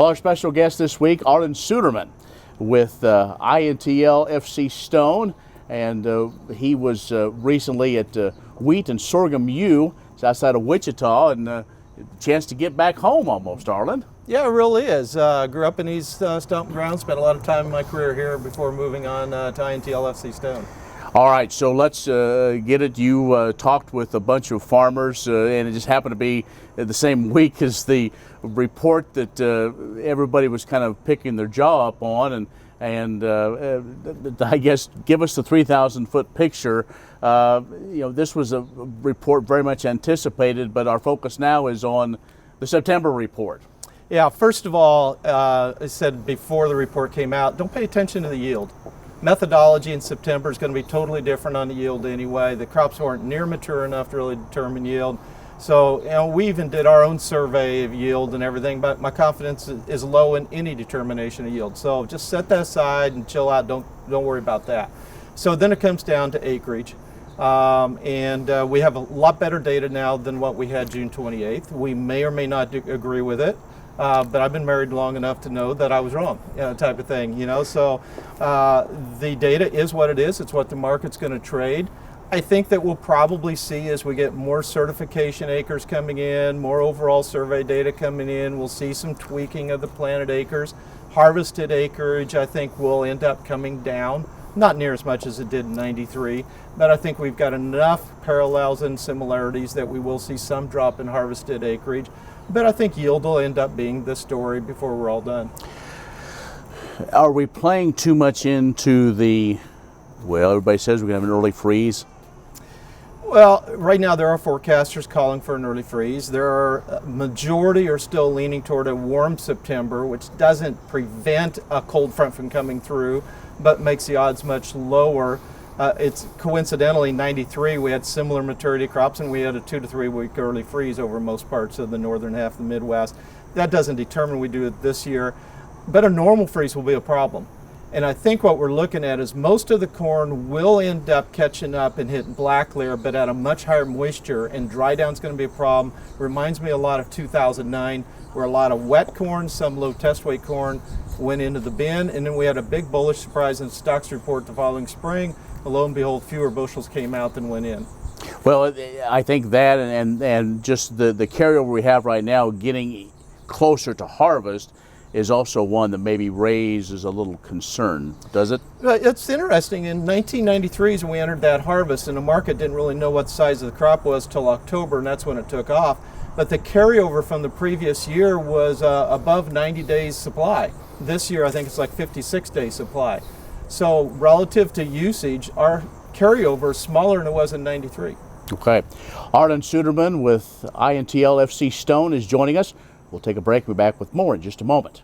Well, our special guest this week, Arlan Suderman with INTLFC Stone, and he was recently at Wheat and Sorghum U, it's outside of Wichita, and a chance to get back home almost, Arlan. Yeah, it really is. Grew up in these stomping grounds, spent a lot of time in my career here before moving on to INTLFC Stone. All right, so let's get it. You talked with a bunch of farmers, and it just happened to be the same week as the report that everybody was kind of picking their jaw up on, and I guess give us the 3,000-foot picture. This was a report very much anticipated, but our focus now is on the September report. Yeah, first of all, I said before the report came out, don't pay attention to the yield. Methodology in September is going to be totally different on the yield anyway. The crops weren't near mature enough to really determine yield. So, we even did our own survey of yield and everything, but my confidence is low in any determination of yield. So just set that aside and chill out. Don't worry about that. So then it comes down to acreage. And we have a lot better data now than what we had June 28th. We may or may not agree with it. But I've been married long enough to know that I was wrong, type of thing, So the data is what it is. It's what the market's going to trade. I think that we'll probably see as we get more certification acres coming in, more overall survey data coming in, we'll see some tweaking of the planted acres. Harvested acreage, I think, will end up coming down. Not near as much as it did in '93, but I think we've got enough parallels and similarities that we will see some drop in harvested acreage. But I think yield will end up being the story before we're all done. Are we playing too much into the, well, everybody says we're going to have an early freeze? Well, right now there are forecasters calling for an early freeze. There are, majority are still leaning toward a warm September, which doesn't prevent a cold front from coming through, but makes the odds much lower. It's coincidentally 93 we had similar maturity crops, and we had a 2 to 3 week early freeze over most parts of the northern half of the Midwest. That doesn't determine we do it this year, but a normal freeze will be a problem. And I think what we're looking at is most of the corn will end up catching up and hitting black layer, but at a much higher moisture, and dry down is going to be a problem. Reminds me a lot of 2009, where a lot of wet corn, some low test weight corn went into the bin, and then we had a big bullish surprise in the stocks report the following spring. Lo and behold, fewer bushels came out than went in. Well, I think that and just the carryover we have right now, getting closer to harvest, is also one that maybe raises a little concern, does it? It's interesting. In 1993 is when we entered that harvest, and the market didn't really know what the size of the crop was till October, and that's when it took off. But the carryover from the previous year was above 90 days supply. This year, I think it's like 56 days supply. So relative to usage, our carryover is smaller than it was in 93. Okay. Arlan Suderman with INTLFC Stone is joining us. We'll take a break. We'll be back with more in just a moment.